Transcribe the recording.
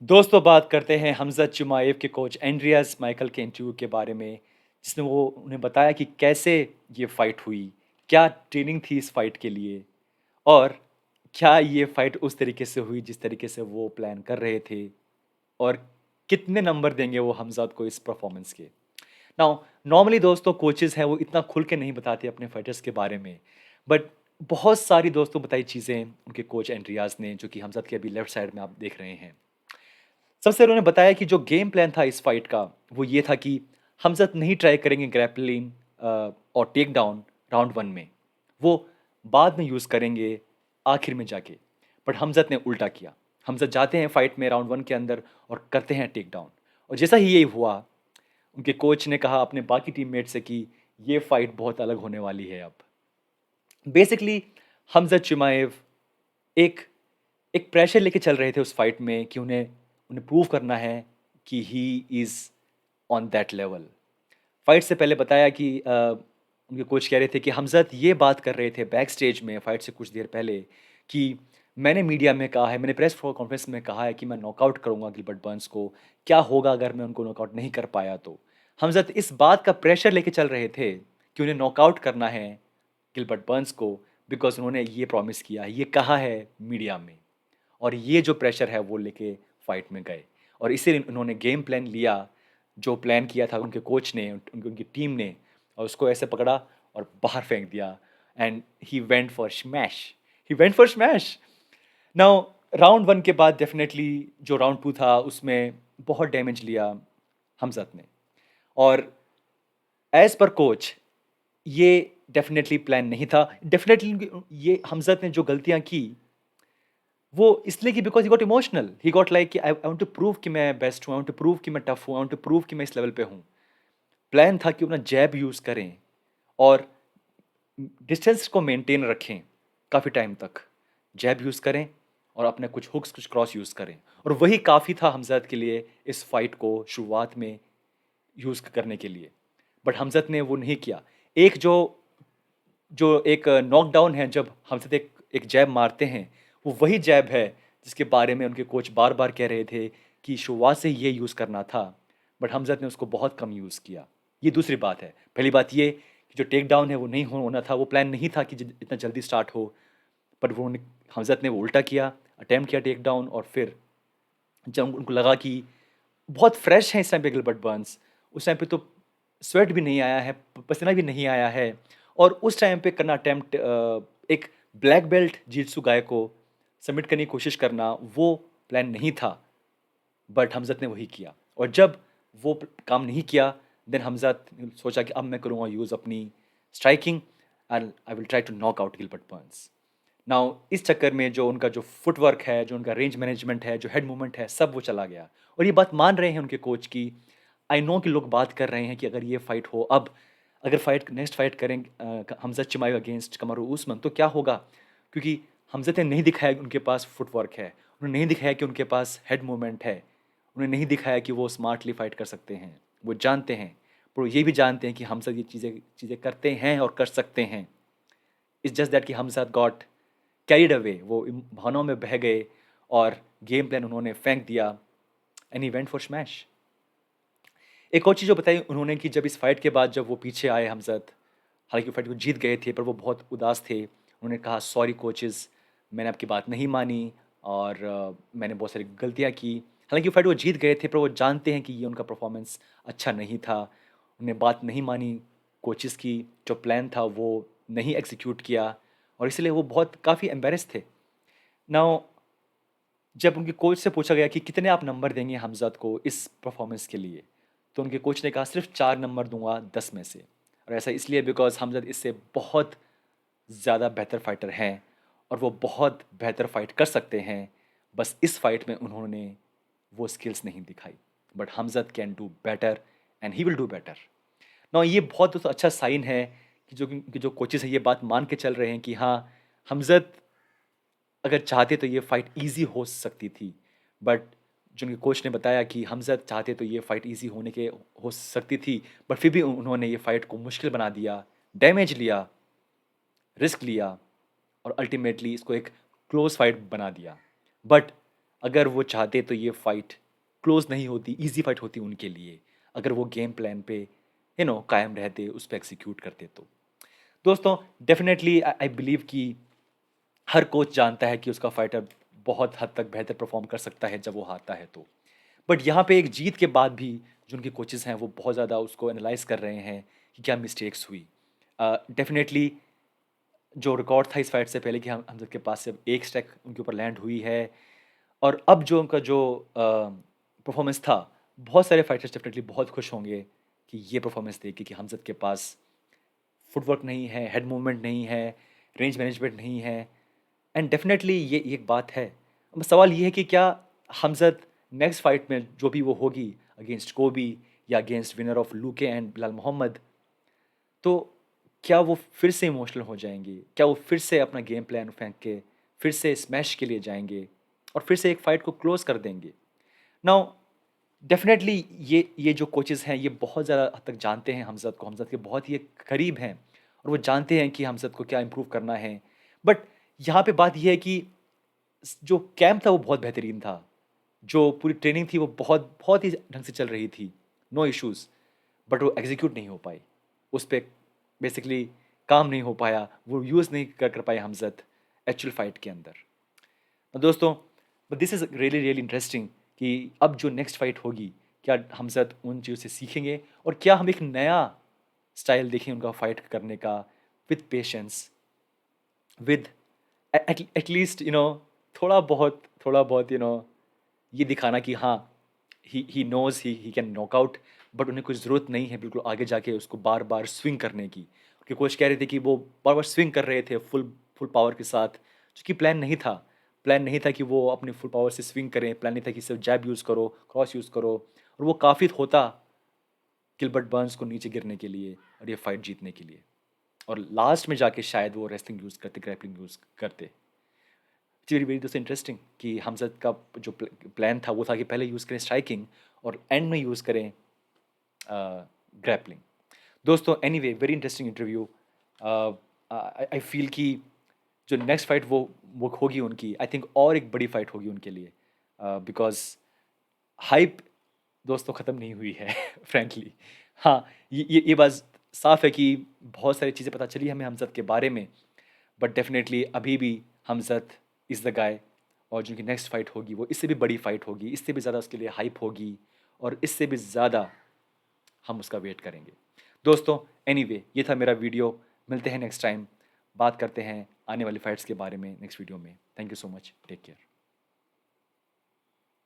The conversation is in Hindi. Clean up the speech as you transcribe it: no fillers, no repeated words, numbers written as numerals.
दोस्तों बात करते हैं हमज़ा चिमाएव के कोच एंड्रियास माइकल के इंटरव्यू के बारे में, जिसमें वो उन्हें बताया कि कैसे ये फ़ाइट हुई, क्या ट्रेनिंग थी इस फ़ाइट के लिए और क्या ये फ़ाइट उस तरीके से हुई जिस तरीके से वो प्लान कर रहे थे और कितने नंबर देंगे वो हमज़ात को इस परफ़ॉर्मेंस के। नाउ नॉर्मली दोस्तों कोचेज़ हैं वो इतना खुल के नहीं बताते अपने फाइटर्स के बारे में, बट बहुत सारी दोस्तों बताई चीज़ें उनके कोच एंड्रियास ने जो कि हमज़ात के अभी लेफ्ट साइड में आप देख रहे हैं। सबसे पहले उन्होंने बताया कि जो गेम प्लान था इस फाइट का, वो ये था कि हमज़त नहीं ट्राई करेंगे ग्रैप्लिंग और टेक डाउन राउंड 1 में। वो बाद में यूज़ करेंगे आखिर में जाके। बट हमज़त ने उल्टा किया। हमज़त जाते हैं फाइट में राउंड 1 के अंदर और करते हैं टेक डाउन। और जैसा ही ये हुआ, उनके कोच ने कहा अपने बाकी टीममेट से कि ये फाइट बहुत अलग होने वाली है अब। बेसिकली हमज़त चिमाएव एक एक प्रेशर लेके चल रहे थे उस फाइट में कि उन्हें उन्हें प्रूव करना है कि he is on that level. Fight से पहले बताया कि उनके कोच कह रहे थे कि हमज़त ये बात कर रहे थे बैक स्टेज में फाइट से कुछ देर पहले कि मैंने मीडिया में कहा है, मैंने प्रेस कॉन्फ्रेंस में कहा है कि मैं नॉकआउट करूँगा गिलबर्ट बर्न्स को, क्या होगा अगर मैं उनको नॉकआउट नहीं कर पाया तो? हमज़त इस बात का प्रेशर लेके चल रहे थे कि उन्हें नॉकआउट करना है गिलबर्ट बर्न्स को बिकॉज़ उन्होंने ये प्रॉमिस किया है, ये कहा है मीडिया में। और ये जो प्रेशर है वो लेके फाइट में गए और इसीलिए उन्होंने गेम प्लान लिया, जो प्लान किया था उनके कोच ने, उनकी टीम ने और उसको ऐसे पकड़ा और बाहर फेंक दिया and he went for smash he went for smash. Now round 1 के बाद डेफिनेटली जो राउंड 2 था उसमें बहुत डैमेज लिया हमज़त ने और एज़ पर कोच ये डेफिनेटली प्लान नहीं था। डेफिनेटली ये हमज़त ने जो गलतियाँ की वो इसलिए कि because he got emotional, he got like कि आई वांट टू प्रूव कि मैं बेस्ट हूँ, आई वांट टू प्रूव कि मैं टफ हूँ, आई वांट टू प्रूव कि मैं इस लेवल पे हूँ। प्लान था कि अपना जैब यूज़ करें और डिस्टेंस को मेंटेन रखें काफ़ी टाइम तक। जैब यूज़ करें और अपने कुछ हुक्स, कुछ क्रॉस यूज़ करें और वही काफ़ी था हमज़त के लिए इस फाइट को शुरुआत में यूज़ करने के लिए। बट हमज़त ने वो नहीं किया। एक जो जो एक नॉकडाउन है जब हमसे एक जैब मारते हैं, वो वही जैब है जिसके बारे में उनके कोच बार-बार कह रहे थे कि शुरुआत से ये यूज़ करना था, बट हमज़त ने उसको बहुत कम यूज़ किया। ये दूसरी बात है। पहली बात ये कि जो टेक डाउन है वो नहीं होना था, वो प्लान नहीं था कि ज इतना जल्दी स्टार्ट हो, पर वो उन्हें हमज़त ने वो उल्टा किया, अटेम्प्ट किया टेक डाउन और फिर जब उनको लगा कि बहुत फ्रेश हैं इस टाइम पे गिलबर्ट बर्न्स, उस टाइम पे तो स्वेट भी नहीं आया है, पसीना भी नहीं आया है और उस टाइम पे करना अटेम्प्ट एक ब्लैक बेल्ट जित्सु गाय को सबमिट करने की कोशिश करना, वो प्लान नहीं था, बट हमज़त ने वही किया और जब वो काम नहीं किया, देन हमज़त ने सोचा कि अब मैं करूँगा यूज़ अपनी striking and I will try to knock out Gilbert Burns. Now इस चक्कर में जो उनका जो फुटवर्क है, जो उनका रेंज मैनेजमेंट है, जो हेड मूवमेंट है, सब वो चला गया और ये बात मान रहे हैं उनके कोच की आई नो कि लोग बात कर रहे हैं कि अगर ये फाइट हो अब अगर फाइट नेक्स्ट फाइट करें हमज़त चिमाएव अगेंस्ट कमारू उस्मान तो क्या होगा? क्योंकि हमज़त ने नहीं दिखाया कि उनके पास फुटवर्क है, उन्होंने नहीं दिखाया कि उनके पास हेड मूवमेंट है, उन्हें नहीं दिखाया कि वो स्मार्टली फाइट कर सकते हैं। वो जानते हैं, पर वो ये भी जानते हैं कि हमज़त ये चीज़ें चीज़ें करते हैं और कर सकते हैं। इट्स जस्ट दैट कि हमज़त गॉट कैरिड अवे, वो भावनाओं में बह गए और गेम प्लान उन्होंने फेंक दिया and he went for smash. एक और चीज़ जो बताई उन्होंने कि जब इस फाइट के बाद जब वो पीछे आए हमज़त, हालाँकि फाइट को जीत गए थे पर वो बहुत उदास थे। उन्होंने कहा सॉरी कोचेज़, मैंने आपकी बात नहीं मानी और मैंने बहुत सारी गलतियाँ की। हालाँकि फाइट वो जीत गए थे पर वो जानते हैं कि ये उनका परफॉर्मेंस अच्छा नहीं था। उन्हें बात नहीं मानी कोचेज़ की, जो प्लान था वो नहीं एग्ज़ीक्यूट किया और इसलिए वो बहुत काफ़ी एम्बैरेस थे। नाउ जब उनके कोच से पूछा गया कि कितने आप नंबर देंगे हमज़त को इस परफॉर्मेंस के लिए, तो उनके कोच ने कहा सिर्फ 4 नंबर दूँगा 10 में से और ऐसा इसलिए बिकॉज़ हमज़त इससे बहुत ज़्यादा बेहतर फाइटर हैं और वो बहुत बेहतर फाइट कर सकते हैं। बस इस फाइट में उन्होंने वो स्किल्स नहीं दिखाई। But Hamzat can do better and he will do better. Now ये बहुत तो अच्छा साइन है कि जो कोचेज़ हैं ये बात मान के चल रहे हैं कि हाँ, हमज़त अगर चाहते तो ये फाइट ईज़ी हो सकती थी। बट जो उनके कोच ने बताया कि हमज़त चाहते तो ये फाइट ईज़ी होने के हो सकती थी, बट फिर भी उन्होंने ये फाइट को मुश्किल बना दिया, डैमेज लिया, रिस्क लिया और अल्टीमेटली इसको एक क्लोज़ फाइट बना दिया। बट अगर वो चाहते तो ये फाइट क्लोज नहीं होती, इजी फाइट होती उनके लिए, अगर वो गेम प्लान पे कायम रहते, उस पर एग्जीक्यूट करते तो। दोस्तों, डेफिनेटली आई बिलीव कि हर कोच जानता है कि उसका फाइटर बहुत हद तक बेहतर परफॉर्म कर सकता है जब वो हारता है तो। बट यहाँ पे एक जीत के बाद भी जो उनके कोचेस हैं वो बहुत ज़्यादा उसको एनालाइज कर रहे हैं कि क्या मिस्टेक्स हुई। डेफिनेटली जो रिकॉर्ड था इस फाइट से पहले कि हम हमज़द के पास सिर्फ एक स्ट्राइक उनके ऊपर लैंड हुई है, और अब जो उनका जो परफॉर्मेंस था, बहुत सारे फाइटर्स डेफिनेटली बहुत खुश होंगे कि ये परफॉर्मेंस देख के कि हमज़द के पास फुटवर्क नहीं है, हेड मूवमेंट नहीं है, रेंज मैनेजमेंट नहीं है। एंड डेफिनेटली ये एक बात है। अब सवाल ये है कि क्या हमज़द नेक्स्ट फाइट में जो भी वो होगी अगेंस्ट कोबी या against winner of Luque and Belal Muhammad, तो क्या वो फिर से इमोशनल हो जाएंगे? क्या वो फिर से अपना गेम प्लान फेंक के फिर से स्मैश के लिए जाएंगे और फिर से एक फाइट को क्लोज कर देंगे? नाउ डेफिनेटली ये जो कोचेस हैं ये बहुत ज़्यादा हद तक जानते हैं हमज़द को, हमज़द के बहुत ही करीब हैं और वो जानते हैं कि हमज़द को क्या इम्प्रूव करना है। बट यहाँ पे बात ये है कि जो कैंप था वो बहुत बेहतरीन था, जो पूरी ट्रेनिंग थी वो बहुत बहुत ही ढंग से चल रही थी, नो इश्यूज़, बट वो एग्जीक्यूट नहीं हो पाई, उस पर बेसिकली काम नहीं हो पाया, वो यूज़ नहीं कर पाए हमज़द एक्चुअल फाइट के अंदर। तो दोस्तों, but this is really really interesting कि अब जो नेक्स्ट फाइट होगी, क्या हमज़द उन चीज़ों से सीखेंगे और क्या हम एक नया स्टाइल देखें उनका फाइट करने का, विद पेशेंस, विद एटलीस्ट थोड़ा बहुत ये दिखाना कि हाँ, he knows he can knock out, but उन्हें कुछ ज़रूरत नहीं है बिल्कुल आगे जाके उसको बार बार स्विंग करने की, क्योंकि कोच कह रहे थे कि वो बार बार स्विंग कर रहे थे फुल फुल पावर के साथ, जो कि प्लान नहीं था कि वो अपने फुल पावर से स्विंग करें, प्लान नहीं था कि सिर्फ जैब यूज़ करो, क्रॉस यूज़ करो, और वो काफ़ी होता गिलबर्ट बर्न्स को नीचे गिरने के लिए और ये फाइट जीतने के लिए, और लास्ट में जाके शायद वो रेसलिंग यूज़ करते, ग्रैपलिंग यूज़ करते। वेरी वेरी दोस्तों इंटरेस्टिंग कि हमज़द का जो प्लान था वो था कि पहले यूज़ करें स्ट्राइकिंग और एंड में यूज़ करें ग्रैपलिंग। दोस्तों, anyway very interesting interview. I feel कि जो नेक्स्ट फाइट वो होगी उनकी, आई थिंक और एक बड़ी फाइट होगी उनके लिए, बिकॉज हाइप दोस्तों ख़त्म नहीं हुई है फ्रैंकली। हाँ, ये बात साफ है कि बहुत सारी चीज़ें पता चली हमें हमज़द के बारे में, बट डेफिनेटली अभी भी हमज़द इज़ द गाय, और जो उनकी नेक्स्ट फाइट होगी वो इससे भी बड़ी फाइट होगी, इससे भी ज़्यादा उसके लिए हाइप होगी, और इससे भी ज़्यादा हम उसका वेट करेंगे। दोस्तों, एनीवे ये था मेरा वीडियो। मिलते हैं नेक्स्ट टाइम, बात करते हैं आने वाली फाइट्स के बारे में नेक्स्ट वीडियो में। Thank you so much, take care.